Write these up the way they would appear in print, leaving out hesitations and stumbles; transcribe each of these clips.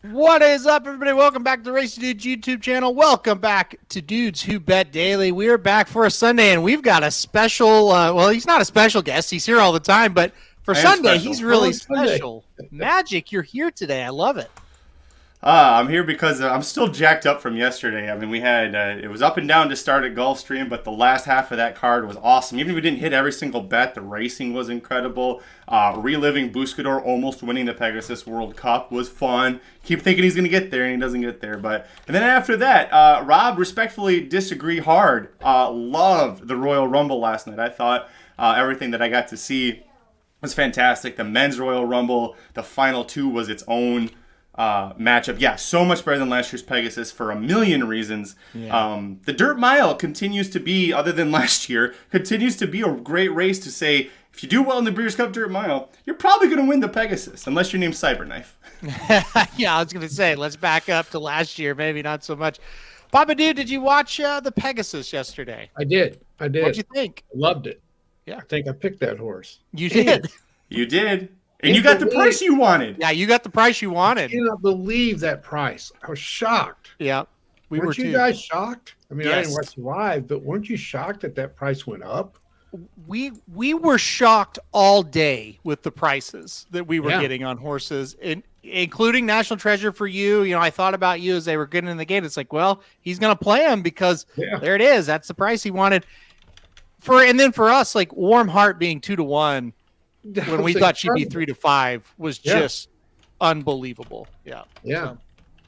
What is up, everybody? Welcome back to the Race Dudes YouTube channel. Welcome back to Dudes Who Bet Daily. We are back for a Sunday, and we've got a special, well, he's not a special guest. He's here all the time, but for Sunday, he's really special. Magic, you're here today. I love it. I'm here because I'm still jacked up from yesterday. I mean, we had, it was up and down to start at Gulfstream, but the last half of that card was awesome. Even if we didn't hit every single bet, the racing was incredible. Reliving Buscador almost winning the Pegasus World Cup was fun. Keep thinking he's going to get there, and he doesn't get there. And then after that, Rob, respectfully disagree hard. Loved the Royal Rumble last night. I thought everything that I got to see was fantastic. The men's Royal Rumble, the final two was its own matchup. Yeah, so much better than last year's Pegasus for a million reasons. Yeah. The Dirt Mile continues to be, other than last year, continues to be a great race to say, if you do well in the Breeders' Cup Dirt Mile, you're probably going to win the Pegasus, unless you're named Cyberknife. Yeah, I was going to say, let's back up to last year, maybe not so much. Papa Dude, did you watch the Pegasus yesterday? I did. What'd you think? I loved it. Yeah. I think I picked that horse. You did. You did. And you got the price you wanted. Yeah, you got the price you wanted. I cannot believe that price. I was shocked. Yeah, we weren't were you too. guys shocked? I mean, Yes. I didn't watch live, but weren't you shocked that price went up? We were shocked all day with the prices that we were Yeah. getting on horses, including National Treasure for you. You know, I thought about you as they were getting in the gate. It's like, well, he's going to play him because there it is. That's the price he wanted. And then for us, like Warm Heart being 2-1. When we thought she'd be 3-5 was just unbelievable. Yeah. Yeah. So,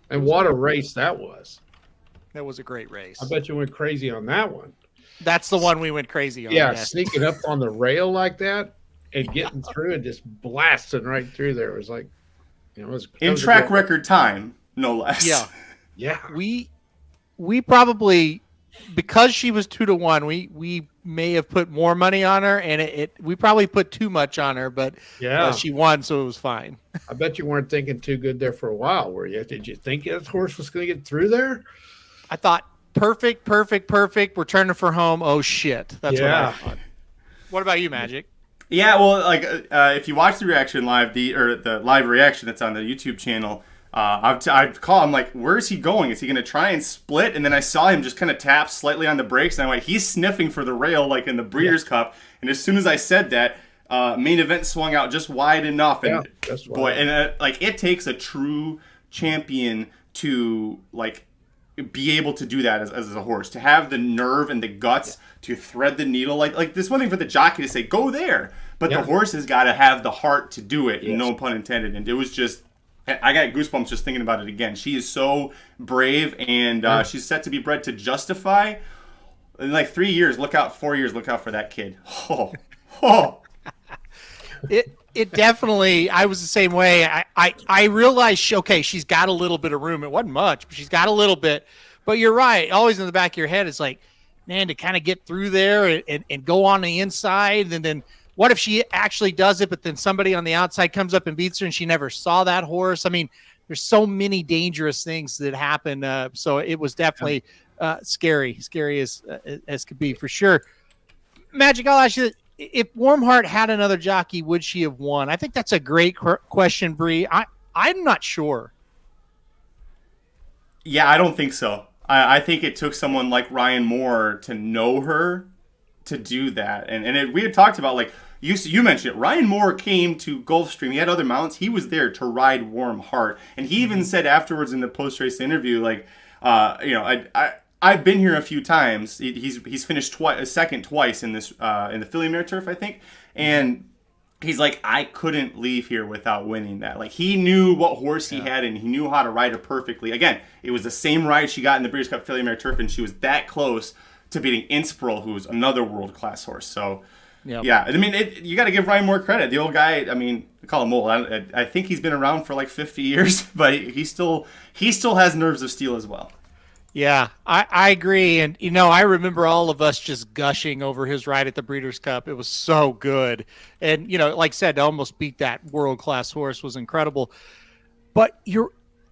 And what a race that was. that was a great race. I bet you went crazy on that one. That's the one we went crazy on. Yeah, yes. sneaking up on the rail like that and getting through and just blasting right through there. It was like, you know, it was In track record time, no less. Yeah. Yeah. We probably, because she was 2-1, we may have put more money on her, and we probably put too much on her, but she won, so it was fine. I bet you weren't thinking too good there for a while, were you? Did you think that horse was going to get through there? I thought perfect. We're turning for home. Oh shit, that's what I thought. What about you, Magic? Yeah, well, like if you watch the reaction live, the live reaction that's on the YouTube channel, I'm like, where is he going? Is he going to try and split? And then I saw him just kind of tap slightly on the brakes, and I went, he's sniffing for the rail like in the Breeders' Cup. And as soon as I said that, main event swung out just wide enough. And that's boy, and like it takes a true champion to like be able to do that as a horse, to have the nerve and the guts to thread the needle. Like this one thing for the jockey to say, go there. But the horse has got to have the heart to do it, no pun intended. And it was just, I got goosebumps just thinking about it again. She is so brave, and she's set to be bred to Justify. In like 3 years, 4 years, look out for that kid. Oh. It definitely, I was the same way. I realized, she's got a little bit of room. It wasn't much, but she's got a little bit. But you're right. Always in the back of your head, it's like, man, to kind of get through there and go on the inside, and then what if she actually does it, but then somebody on the outside comes up and beats her and she never saw that horse? I mean, there's so many dangerous things that happen. So it was definitely scary as could be for sure. Magic, I'll ask you, if Warm Heart had another jockey, would she have won? I think that's a great question, Bree. I'm not sure. Yeah, I don't think so. I think it took someone like Ryan Moore to know her to do that. And we had talked about, like, you mentioned it. Ryan Moore came to Gulfstream. He had other mounts. He was there to ride Warm Heart. And he even said afterwards in the post-race interview, like, I've been here a few times. He's finished second twice in this in the Philly Mare Turf, I think. And he's like, I couldn't leave here without winning that. Like, he knew what horse he had, and he knew how to ride her perfectly. Again, it was the same ride she got in the Breeders' Cup Philly Mare Turf, and she was that close to beating Inspiril, who's another world-class horse. So, yeah. I mean, you got to give Ryan Moore credit. The old guy, I mean, I call him old. I think he's been around for like 50 years, but he still has nerves of steel as well. Yeah, I agree. And, you know, I remember all of us just gushing over his ride at the Breeders' Cup. It was so good. And, you know, like I said, to almost beat that world-class horse was incredible. But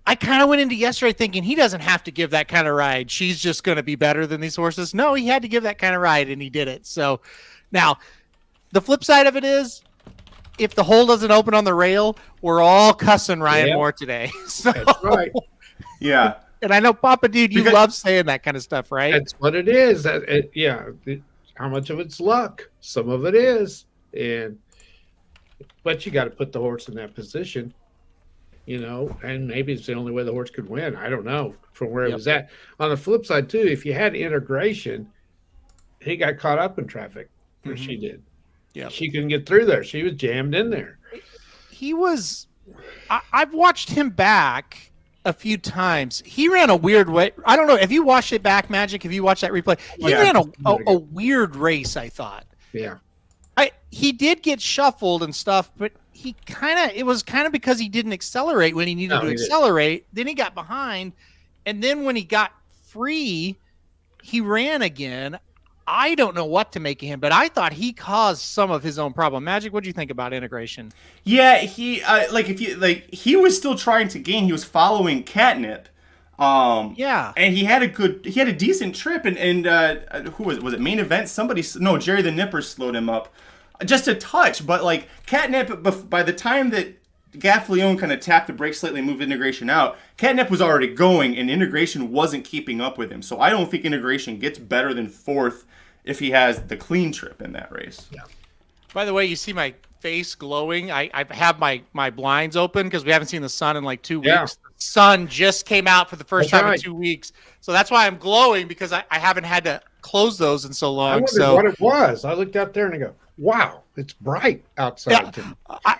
I kind of went into yesterday thinking he doesn't have to give that kind of ride. She's just going to be better than these horses. No, he had to give that kind of ride, and he did it. So now the flip side of it is if the hole doesn't open on the rail, we're all cussing Ryan Yeah. Moore today. So, That's right. Yeah. and I know, Papa Dude, you Because- love saying that kind of stuff, right? That's what it is. How much of it's luck? Some of it is, but you got to put the horse in that position, and maybe it's the only way the horse could win. I don't know from where it was at. On the flip side, too, if you had integration, he got caught up in traffic, or she did. Yeah, she couldn't get through there. She was jammed in there. He was. I've watched him back a few times. He ran a weird way. I don't know. Have you watched it back, Magic? Have you watched that replay? He ran a weird race, I thought. Yeah. He did get shuffled and stuff, but it was kind of because he didn't accelerate when he needed to accelerate. Then he got behind, and then when he got free, he ran again. I don't know what to make of him, but I thought he caused some of his own problem. Magic, what do you think about integration? Yeah, he he was still trying to gain. He was following Catnip. And he had a decent trip, and who was it? Main event? Jerry the Nipper slowed him up just a touch, but like Catnip, by the time that Gaffleone kind of tapped the brake slightly and moved integration out, Catnip was already going, and integration wasn't keeping up with him. So I don't think integration gets better than fourth if he has the clean trip in that race. Yeah. By the way, you see my face glowing. I have my blinds open because we haven't seen the sun in like 2 weeks. Yeah. The sun just came out for the first time right. in 2 weeks. So that's why I'm glowing, because I haven't had to close those in so long. I wondered what it was. I looked out there and I go, wow, it's bright outside. Yeah,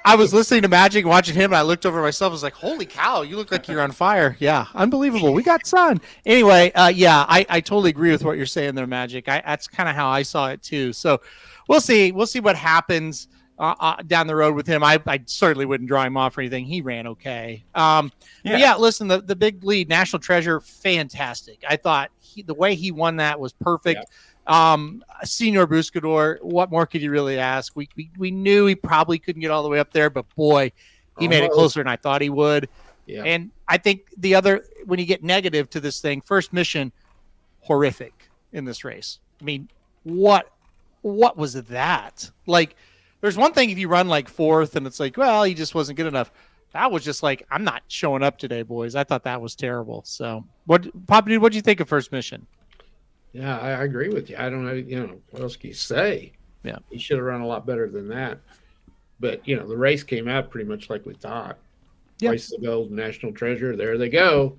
I was listening to Magic and watching him, and I looked over myself. I was like, holy cow, you look like you're on fire. Yeah, unbelievable. We got sun. Anyway, I totally agree with what you're saying there, Magic. That's kind of how I saw it too. So we'll see. We'll see what happens down the road with him. I certainly wouldn't draw him off or anything. He ran okay. Listen, the big lead, National Treasure, fantastic. I thought the way he won that was perfect. Senior Buscador, what more could you really ask? We knew he probably couldn't get all the way up there, but boy, he made it closer than I thought he would. Yeah. And I think when you get negative to this thing, First Mission, horrific in this race. I mean, what was that? Like, there's one thing if you run like fourth and it's like, well, he just wasn't good enough. That was just like, I'm not showing up today, boys. I thought that was terrible. So, Papa Dude, what do you think of First Mission? Yeah, I agree with you. I don't know, what else can you say? Yeah. He should have run a lot better than that. But, the race came out pretty much like we thought. Yep. Place the Gold, National Treasure, there they go.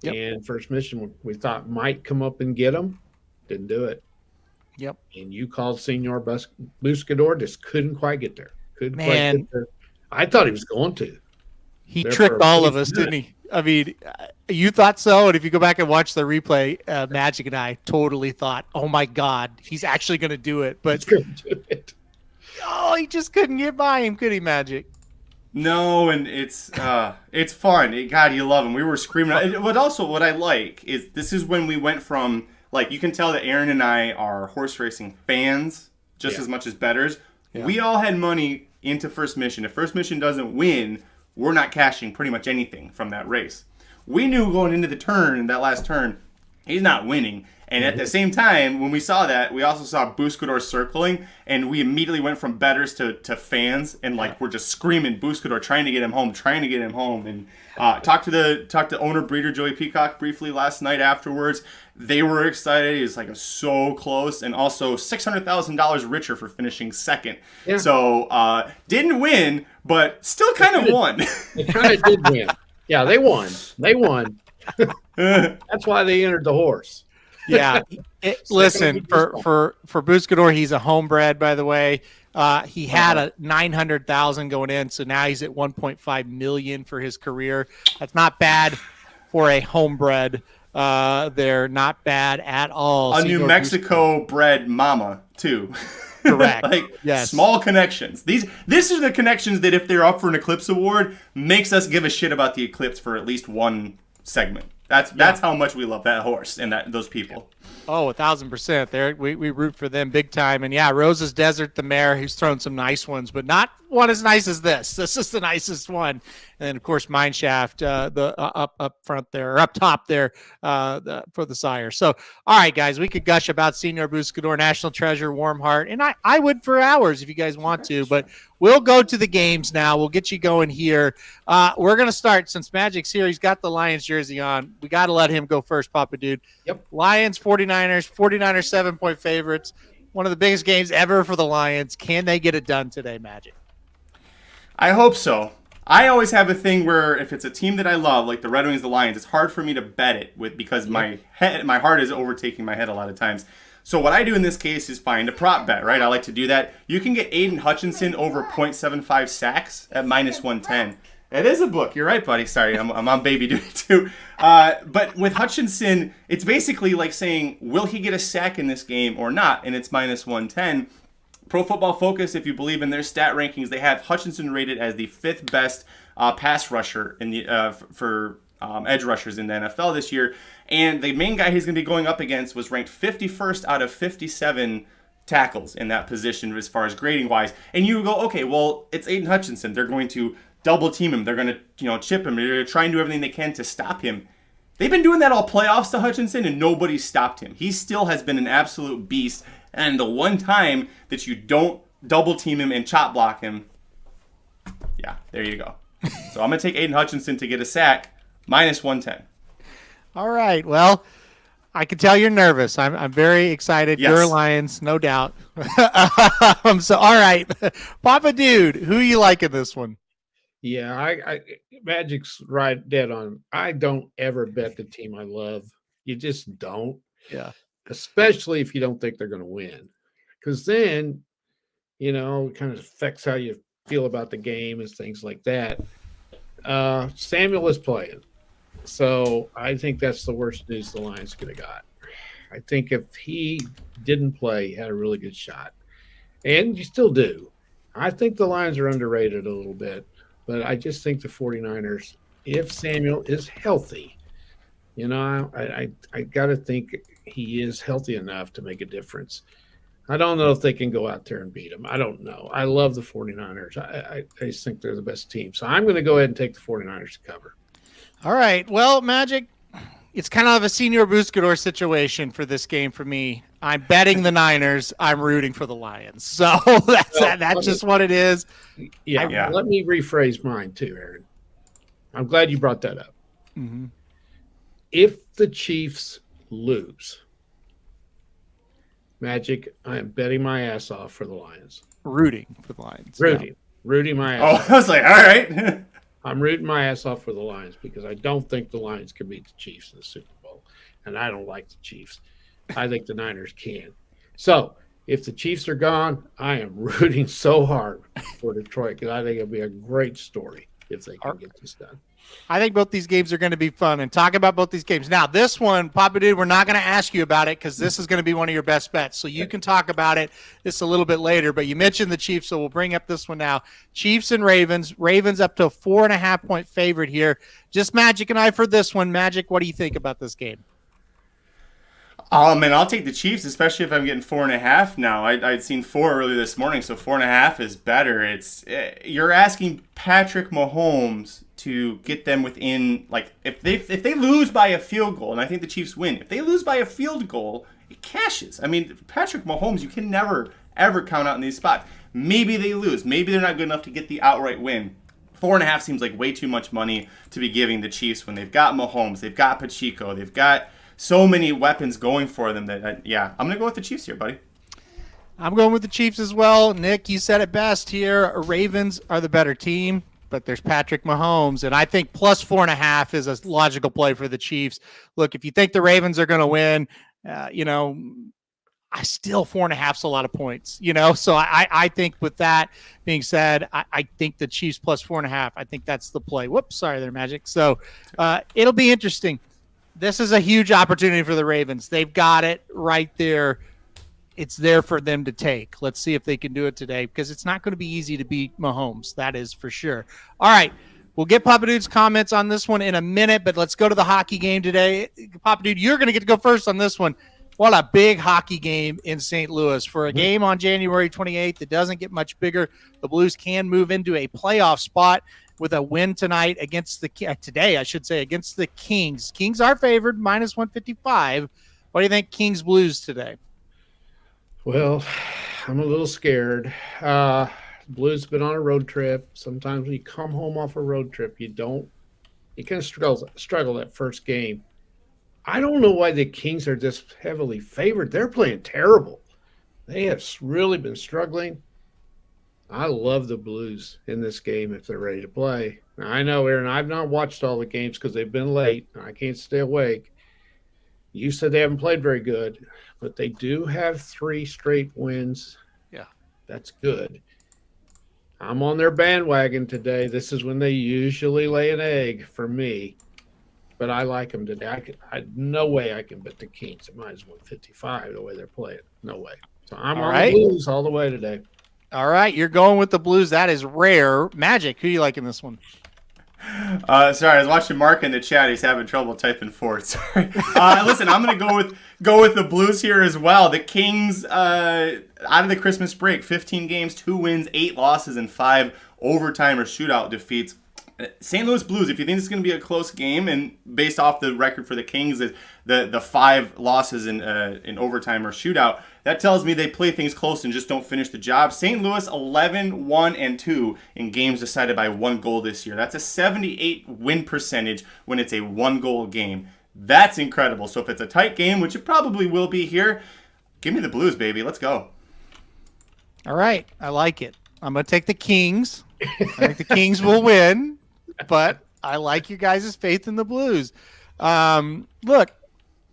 Yep. And First Mission, we thought might come up and get them. Didn't do it. Yep. And you called Senior Buscador, just couldn't quite get there. Couldn't quite get there. I thought he was going to. He tricked all of us, didn't he? I mean, you thought so, and if you go back and watch the replay, Magic and I totally thought, oh my God, he's actually going to do it. But he just couldn't get by him, could he, Magic? No, and it's fun. God, you love him. We were screaming. But also, what I like is this is when we went from, like, you can tell that Aaron and I are horse racing fans just as much as bettors. Yeah. We all had money into First Mission. If First Mission doesn't win, we're not cashing pretty much anything from that race. We knew going into that last turn, he's not winning. And at the same time, when we saw that, we also saw Buscador circling, and we immediately went from bettors to fans, and we're just screaming Buscador, trying to get him home. And talked to owner breeder Joey Peacock briefly last night afterwards. They were excited. He was so close, and also $600,000 richer for finishing second. Yeah. So didn't win, but still kind of won. They kind of did win. Yeah, they won. That's why they entered the horse. Yeah. Listen, for Buscador, he's a homebred, by the way. He had a $900,000 going in, so now he's at $1.5 million for his career. That's not bad for a homebred. They're not bad at all. A New Mexico bred mama too. Correct. Yes. Small connections. This is the connections that if they're up for an Eclipse Award, makes us give a shit about the Eclipse for at least one segment. That's how much we love that horse and those people. Oh, 1,000%. There, we root for them big time. And yeah, Rose's Desert, the mayor, who's thrown some nice ones, but not one as nice as this. This is the nicest one. And then, of course, Mineshaft, the up front there, or up top there, for the Sire. So, all right, guys, we could gush about Senor Buscador, National Treasure, Warm Heart, and I would for hours if you guys want to, but we'll go to the games now. We'll get you going here. We're going to start, since Magic's here, he's got the Lions jersey on. We got to let him go first, Papa Dude. Yep. Lions, 49ers 7-point favorites. One of the biggest games ever for the Lions. Can they get it done today, Magic? I hope so. I always have a thing where if it's a team that I love, like the Red Wings, the Lions, it's hard for me to bet it with because my heart is overtaking my head a lot of times. So what I do in this case is find a prop bet, right? I like to do that. You can get Aiden Hutchinson over 0.75 sacks at -110. It is a book. You're right, buddy. Sorry, I'm on baby duty too. But with Hutchinson, it's basically like saying, will he get a sack in this game or not? And it's -110. Pro Football Focus, if you believe in their stat rankings, they have Hutchinson rated as the 5th best pass rusher in the for edge rushers in the NFL this year. And the main guy he's going to be going up against was ranked 51st out of 57 tackles in that position as far as grading wise. And you go, okay, well, it's Aiden Hutchinson. They're going to double team him. They're going to chip him. They're going to try and do everything they can to stop him. They've been doing that all playoffs to Hutchinson, and nobody stopped him. He still has been an absolute beast. And the one time that you don't double team him and chop block him, yeah, there you go. So I'm going to take Aiden Hutchinson to get a sack, -110. All right. Well, I can tell you're nervous. I'm very excited. Yes. You're Lions, no doubt. So, all right. Papa Dude, who you like in this one? Yeah, I Magic's right dead on. I don't ever bet the team I love. You just don't. Yeah. Especially if you don't think they're going to win. Because then, it kind of affects how you feel about the game and things like that. Samuel is playing. So I think that's the worst news the Lions could have got. I think if he didn't play, he had a really good shot. And you still do. I think the Lions are underrated a little bit. But I just think the 49ers, if Samuel is healthy, I got to think he is healthy enough to make a difference. I don't know if they can go out there and beat him. I don't know. I love the 49ers. I just think they're the best team. So I'm going to go ahead and take the 49ers to cover. All right. Well, Magic, it's kind of a Senor Buscador situation for this game for me. I'm betting the Niners. I'm rooting for the Lions. So that's just what it is. Yeah. Let me rephrase mine too, Aaron. I'm glad you brought that up. Mm-hmm. If the Chiefs lose, Magic, I am betting my ass off for the Lions. Rooting for the Lions. Rooting my ass off. I was like, all right. I'm rooting my ass off for the Lions because I don't think the Lions can beat the Chiefs in the Super Bowl. And I don't like the Chiefs. I think the Niners can. So if the Chiefs are gone, I am rooting so hard for Detroit because I think it'll be a great story if they can get this done. I think both these games are going to be fun, and talk about both these games. Now, this one, Papa Dude, we're not going to ask you about it because this is going to be one of your best bets. So you can talk about it this a little bit later, but you mentioned the Chiefs, so we'll bring up this one now. Chiefs and Ravens. Ravens up to a 4.5-point favorite here. Just Magic and I for this one. Magic, what do you think about this game? Oh, man, I'll take the Chiefs, especially if I'm getting 4.5 now. I'd seen 4 earlier this morning, so 4.5 is better. You're asking Patrick Mahomes to get them within, like, if they lose by a field goal, and I think the Chiefs win, if they lose by a field goal, it cashes. I mean, Patrick Mahomes, you can never, ever count out in these spots. Maybe they lose. Maybe they're not good enough to get the outright win. 4.5 seems like way too much money to be giving the Chiefs when they've got Mahomes, they've got Pacheco, they've got so many weapons going for them that, I'm going to go with the Chiefs here, buddy. I'm going with the Chiefs as well. Nick, you said it best here. Ravens are the better team, but there's Patrick Mahomes, and I think plus 4.5 is a logical play for the Chiefs. Look, if you think the Ravens are going to win, I still 4.5 is a lot of points, So I think with that being said, I think the Chiefs plus 4.5. I think that's the play. Whoops, sorry there, Magic. So it'll be interesting. This is a huge opportunity for the Ravens. They've got it right there. It's there for them to take. Let's see if they can do it today because it's not going to be easy to beat Mahomes. That is for sure. All right. We'll get Papa Dude's comments on this one in a minute, but let's go to the hockey game today. Papa Dude, you're going to get to go first on this one. What a big hockey game in St. Louis. For a game on January 28th that doesn't get much bigger, the Blues can move into a playoff spot with a win tonight against against the Kings. Kings are favored, minus 155. What do you think, Kings Blues today? Well, I'm a little scared. Blues been on a road trip. Sometimes when you come home off a road trip, you kind of struggle that first game. I don't know why the Kings are this heavily favored. They're playing terrible. They have really been struggling. I love the Blues in this game if they're ready to play. Now, I know, Aaron, I've not watched all the games because they've been late. I can't stay awake. You said they haven't played very good, but they do have 3 straight wins. Yeah. That's good. I'm on their bandwagon today. This is when they usually lay an egg for me. But I like them today. No way I can bet the Kings at minus 155 the way they're playing. No way. So I'm on the Blues all the way today. All right, you're going with the Blues. That is rare. Magic, who do you like in this one? Sorry, I was watching Mark in the chat. He's having trouble typing forward. Sorry. Listen, I'm going to go with the Blues here as well. The Kings, out of the Christmas break, 15 games, 2 wins, 8 losses, and 5 overtime or shootout defeats. St. Louis Blues, if you think this is going to be a close game, and based off the record for the Kings, the 5 losses in overtime or shootout, that tells me they play things close and just don't finish the job. St. Louis 11-1-2 in games decided by 1 goal this year. That's a 78 win percentage when it's a 1-goal game. That's incredible. So if it's a tight game, which it probably will be here, give me the Blues, baby. Let's go. All right, I like it. I'm going to take the Kings. I think the Kings will win. But I like you guys' faith in the Blues. Look,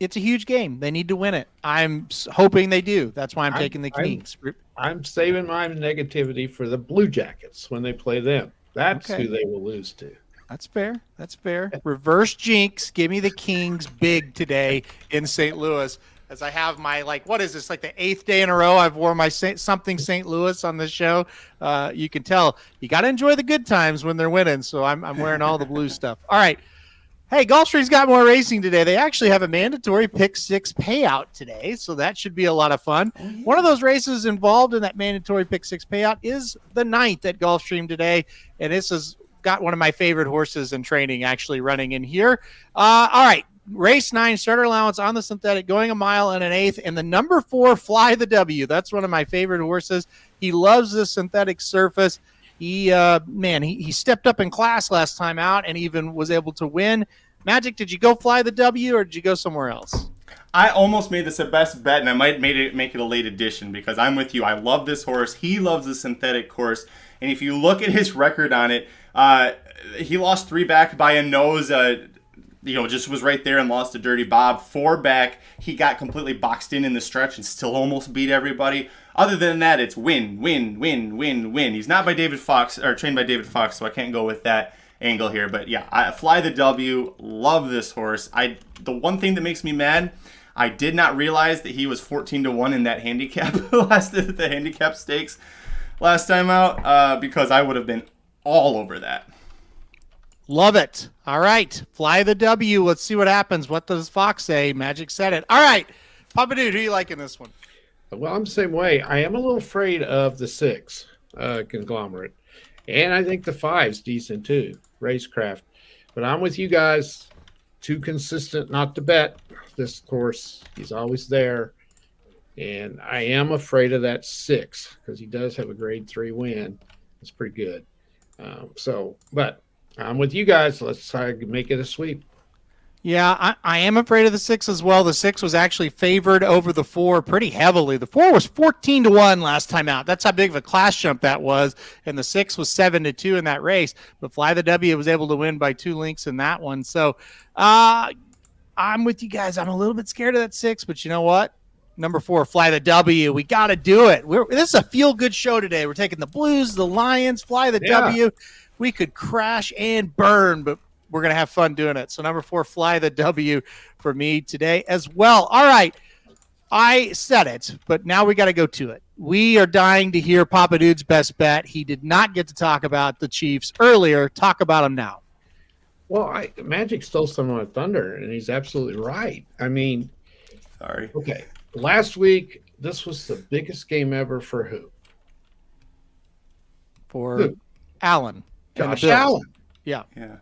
it's a huge game. They need to win it. I'm hoping they do. That's why I'm taking the Kings. I'm saving my negativity for the Blue Jackets when they play them. That's who they will lose to. That's fair. That's fair. Reverse jinx. Give me the Kings big today in St. Louis. As I have my, what is this, the 8th day in a row I've worn my something St. Louis on this show. You can tell you got to enjoy the good times when they're winning. So I'm wearing all the blue stuff. All right. Hey, Gulfstream's got more racing today. They actually have a mandatory pick 6 payout today. So that should be a lot of fun. Oh, yeah. One of those races involved in that mandatory pick 6 payout is the 9th at Gulfstream today. And this has got one of my favorite horses in training actually running in here. All right. Race 9, starter allowance on the synthetic, going 1 mile and an 1/8, and the number 4, Fly the W. That's one of my favorite horses. He loves this synthetic surface. He stepped up in class last time out and even was able to win. Magic, did you go Fly the W or did you go somewhere else? I almost made this a best bet, and I might make it a late addition because I'm with you. I love this horse. He loves the synthetic course, and if you look at his record on it, he lost 3 back by a nose. Just was right there and lost to Dirty Bob. 4 back, he got completely boxed in the stretch and still almost beat everybody. Other than that, it's win, win, win, win, win. He's not by David Fox or trained by David Fox, so I can't go with that angle here. But yeah, I Fly the W. Love this horse. The one thing that makes me mad, I did not realize that he was 14-1 in that handicap the handicap stakes last time out because I would have been all over that. Love it. All right. Fly the W. Let's see what happens. What does Fox say? Magic said it. All right. Papa Dude, who do you like in this one? Well, I'm the same way. I am a little afraid of the 6 conglomerate. And I think the 5's decent too, Racecraft. But I'm with you guys. Too consistent not to bet. This course, he's always there. And I am afraid of that 6 because he does have a grade 3 win. It's pretty good. But I'm with you guys. Let's try to make it a sweep. Yeah, I am afraid of the 6 as well. The 6 was actually favored over the 4 pretty heavily. The 4 was 14-1 last time out. That's how big of a class jump that was. And the 6 was 7-2 in that race. But Fly the W was able to win by 2 lengths in that one. So I'm with you guys. I'm a little bit scared of that 6, but you know what? Number 4, Fly the W. We got to do it. This is a feel-good show today. We're taking the Blues, the Lions, Fly the W. We could crash and burn, but we're going to have fun doing it. So number 4, Fly the W for me today as well. All right. I said it, but now we got to go to it. We are dying to hear Papa Dude's best bet. He did not get to talk about the Chiefs earlier. Talk about them now. Well, Magic stole some of my thunder, and he's absolutely right. I mean, sorry. Okay. Last week, this was the biggest game ever for who? For Who? Allen. and the Josh Bills. Allen. Yeah. Yeah.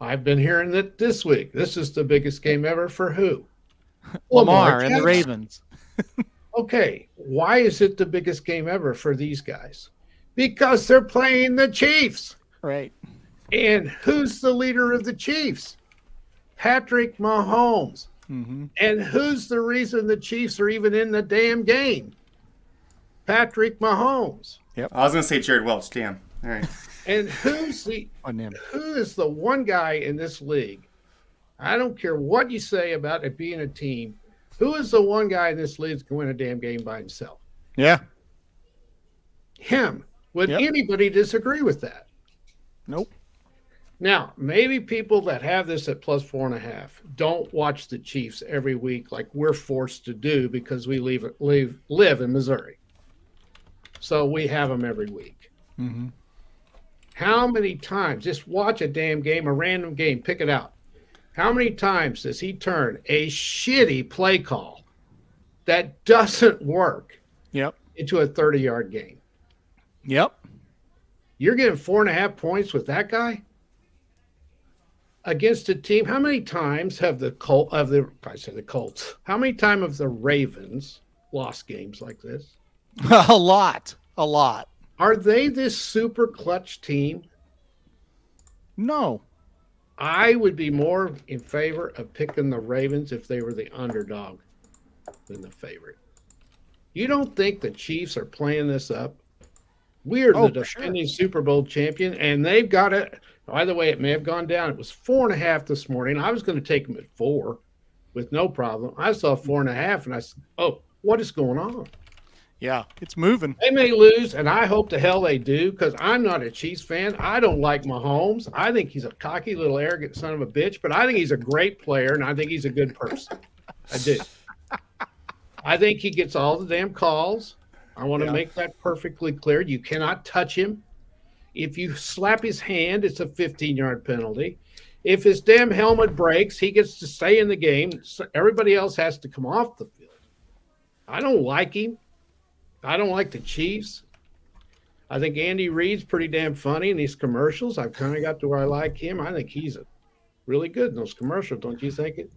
I've been hearing that this week. This is the biggest game ever for who? Lamar and the Jackson. Ravens. Okay, why is it the biggest game ever for these guys? Because they're playing the Chiefs. Right. And who's the leader of the Chiefs? Patrick Mahomes. Mm-hmm. And who's the reason the Chiefs are even in the damn game? Patrick Mahomes. I was gonna say Jared Welch. Damn. All right. And who is the one guy in this league? I don't care what you say about it being a team. Who is the one guy in this league that's going to win a damn game by himself? Yeah. Him. Would anybody disagree with that? Nope. Now, maybe people that have this at plus 4.5 don't watch the Chiefs every week like we're forced to do because we live in Missouri. So we have them every week. Mm-hmm. How many times, just watch a damn game, a random game, pick it out. How many times does he turn a shitty play call that doesn't work into a 30-yard game? Yep. You're getting 4.5 points with that guy against a team. How many times have the Colts? How many times have the Ravens lost games like this? A lot. Are they this super clutch team? No. I would be more in favor of picking the Ravens if they were the underdog than the favorite. You don't think the Chiefs are playing this up? We're the defending Super Bowl champion, and they've got it. By the way, it may have gone down. It was 4.5 this morning. I was going to take them at 4 with no problem. I saw 4.5, and I said, oh, what is going on? Yeah, it's moving. They may lose, and I hope the hell they do, because I'm not a Chiefs fan. I don't like Mahomes. I think he's a cocky little arrogant son of a bitch, but I think he's a great player, and I think he's a good person. I do. I think he gets all the damn calls. I want to make that perfectly clear. You cannot touch him. If you slap his hand, it's a 15-yard penalty. If his damn helmet breaks, he gets to stay in the game. So everybody else has to come off the field. I don't like him. I don't like the Chiefs. I think Andy Reid's pretty damn funny in these commercials. I've kind of got to where I like him. I think he's really good in those commercials, don't you think it?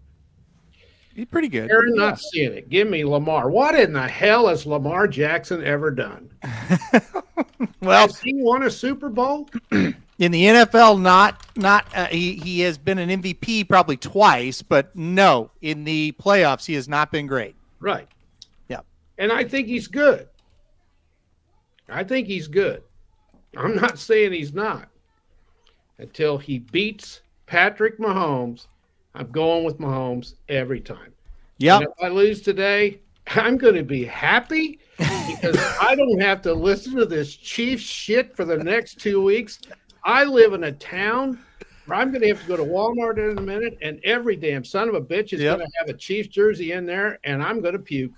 He's pretty good. Aaron, not seeing it. Give me Lamar. What in the hell has Lamar Jackson ever done? Well, has he won a Super Bowl? In the NFL, he has been an MVP probably twice, but no, in the playoffs, he has not been great. Right. Yeah. And I think he's good. I'm not saying he's not. Until he beats Patrick Mahomes, I'm going with Mahomes every time. Yeah. If I lose today, I'm going to be happy because I don't have to listen to this Chiefs shit for the next 2 weeks. I live in a town where I'm going to have to go to Walmart in a minute, and every damn son of a bitch is going to have a Chiefs jersey in there, and I'm going to puke.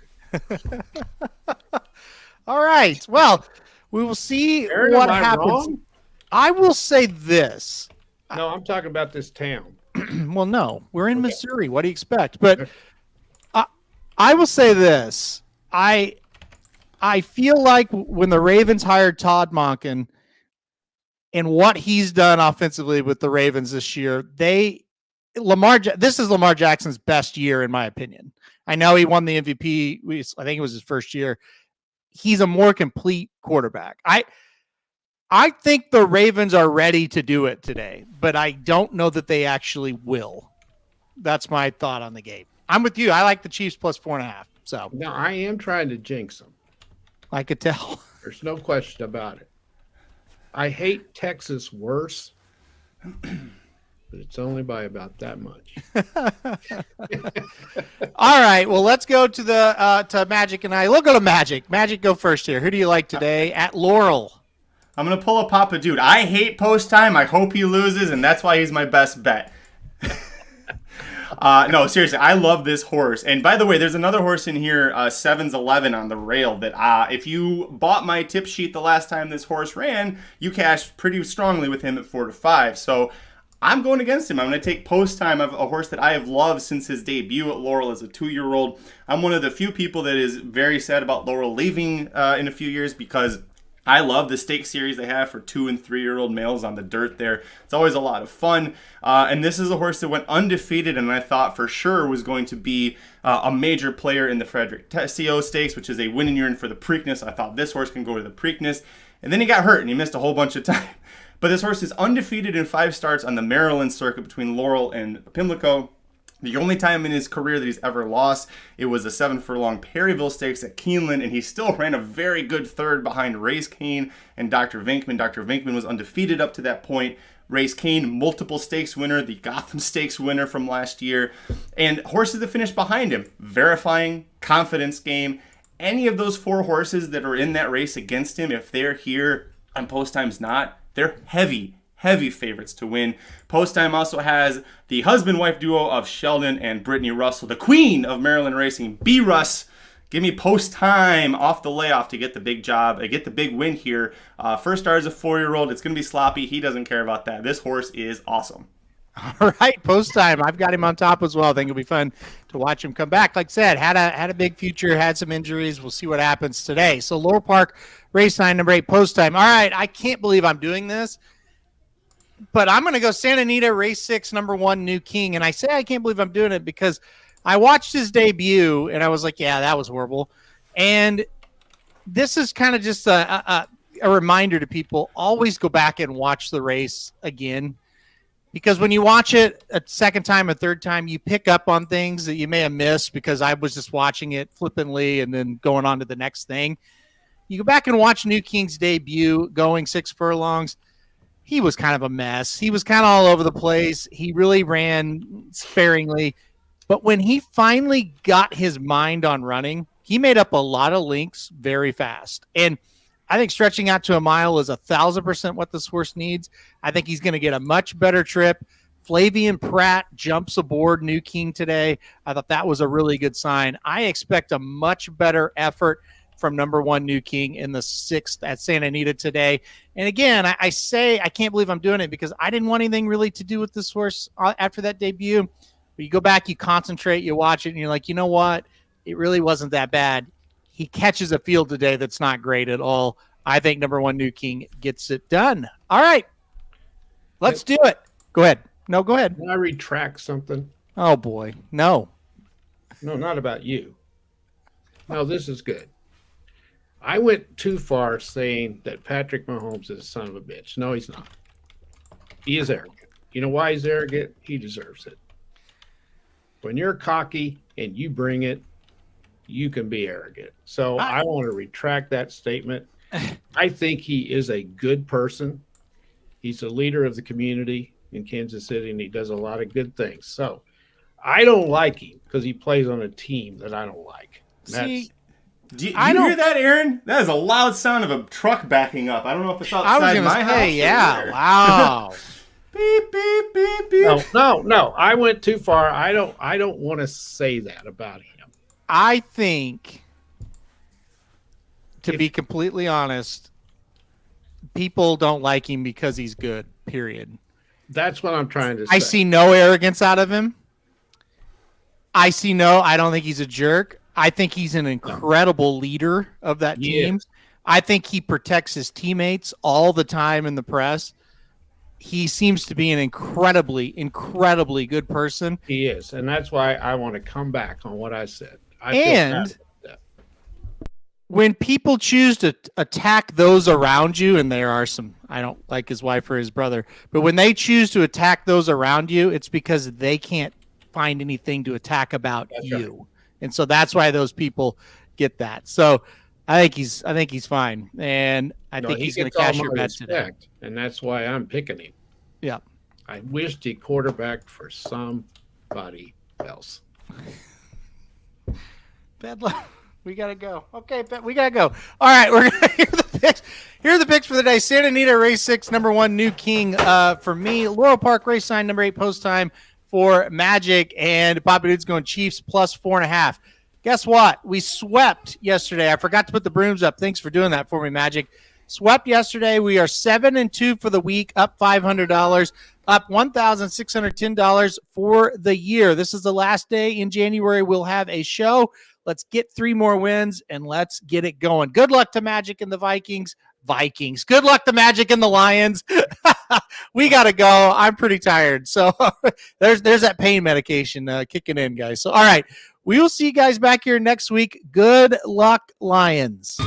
All right. Well, we will see Aaron, what am I happens. wrong? I will say this. No, I'm talking about this town. Well, no, we're in Missouri. What do you expect? But I will say this. I feel like when the Ravens hired Todd Monken and what he's done offensively with the Ravens this year, this is Lamar Jackson's best year, in my opinion. I know he won the MVP. I think it was his first year. He's a more complete quarterback. I think the Ravens are ready to do it today, but I don't know that they actually will. That's my thought on the game. I'm with you. I like the Chiefs plus 4.5. So now I am trying to jinx them. I could tell. There's no question about it. I hate Texas worse, but it's only by about that much. All right. Well, let's go to to Magic and I. We'll go to Magic. Magic, go first here. Who do you like today at Laurel? I'm going to pull a Papa Dude. I hate post time. I hope he loses, and that's why he's my best bet. No, seriously, I love this horse. And by the way, there's another horse in here, 7's 11 on the rail, that if you bought my tip sheet the last time this horse ran, you cashed pretty strongly with him at 4-5. So I'm going against him. I'm going to take Post Time, a horse that I have loved since his debut at Laurel as a 2-year-old. I'm one of the few people that is very sad about Laurel leaving in a few years, because I love the stake series they have for 2- and 3-year-old males on the dirt there. It's always a lot of fun. And this is a horse that went undefeated, and I thought for sure was going to be a major player in the Frederick Tessio Stakes, which is a win and urine for the Preakness. I thought this horse can go to the Preakness. And then he got hurt, and he missed a whole bunch of time. But this horse is undefeated in 5 starts on the Maryland circuit between Laurel and Pimlico. The only time in his career that he's ever lost, it was a 7-furlong Perryville Stakes at Keeneland, and he still ran a very good third behind Race Kane and Dr. Vinkman. Dr. Vinkman was undefeated up to that point. Race Kane, multiple stakes winner, the Gotham Stakes winner from last year. And horses that finished behind him, Verifying, Confidence Game. Any of those 4 horses that are in that race against him, if they're here and Post Time's not, they're heavy favorites to win. Post Time also has the husband-wife duo of Sheldon and Brittany Russell, the queen of Maryland racing, B. Russ. Give me Post Time off the layoff to get the big job, get the big win here. First start as a 4-year-old. It's going to be sloppy. He doesn't care about that. This horse is awesome. All right, Post Time. I've got him on top as well. I think it'll be fun to watch him come back. Like I said, had a big future, had some injuries. We'll see what happens today. So Laurel Park, race 9, number 8, Post Time. All right, I can't believe I'm doing this, but I'm going to go Santa Anita, race 6, number 1, New King. And I say I can't believe I'm doing it because I watched his debut, and I was like, yeah, that was horrible. And this is kind of just a reminder to people, always go back and watch the race again. Because when you watch it a second time, a third time, you pick up on things that you may have missed because I was just watching it flippantly and then going on to the next thing. You go back and watch New King's debut, going 6 furlongs. He was kind of a mess. He was kind of all over the place. He really ran sparingly. But when he finally got his mind on running, he made up a lot of links very fast. And I think stretching out to a mile is 1,000% what this horse needs. I think he's going to get a much better trip. Flavian Pratt jumps aboard New King today. I thought that was a really good sign. I expect a much better effort from number 1 New King in the 6th at Santa Anita today. And again, I say I can't believe I'm doing it because I didn't want anything really to do with this horse after that debut. But you go back, you concentrate, you watch it, and you're like, you know what? It really wasn't that bad. He catches a field today that's not great at all. I think number 1 New King gets it done. All right. Let's do it. Go ahead. No, go ahead. Can I retract something? Oh, boy. No. No, not about you. No, this is good. I went too far saying that Patrick Mahomes is a son of a bitch. No, he's not. He is arrogant. You know why he's arrogant? He deserves it. When you're cocky and you bring it, you can be arrogant. So I want to retract that statement. I think he is a good person. He's a leader of the community in Kansas City, and he does a lot of good things. So I don't like him because he plays on a team that I don't like. See, do you hear that, Aaron? That is a loud sound of a truck backing up. I don't know if it's outside my house. Yeah, wow. Beep, beep, beep, beep. No. I went too far. I don't want to say that about him. I think, to be completely honest, people don't like him because he's good, period. That's what I'm trying to say. I see no arrogance out of him. I don't think he's a jerk. I think he's an incredible leader of that team. Is. I think he protects his teammates all the time in the press. He seems to be an incredibly, incredibly good person. He is, and that's why I want to come back on what I said. And when people choose to attack those around you, and there are some, I don't like his wife or his brother, but when they choose to attack those around you, it's because they can't find anything to attack about you. Right. And so that's why those people get that. So I think he's fine. And I think he's going to cash your bet today. And that's why I'm picking him. Yeah. I wished he quarterbacked for somebody else. Bad luck. We got to go. Okay, we got to go. All right, we're going to hear the picks. Here are the picks for the day. Santa Anita, race 6, number 1, New King for me. Laurel Park, race 9, number 8, Post Time for Magic. And Bobby Dude's going Chiefs plus 4.5. Guess what? We swept yesterday. I forgot to put the brooms up. Thanks for doing that for me, Magic. Swept yesterday. We are 7-2 for the week, up $500, up $1,610 for the year. This is the last day in January. We'll have a show. Let's get 3 more wins and let's get it going. Good luck to Magic and the Vikings. Good luck to Magic and the Lions. We got to go. I'm pretty tired. So there's that pain medication kicking in, guys. So, all right. We will see you guys back here next week. Good luck, Lions.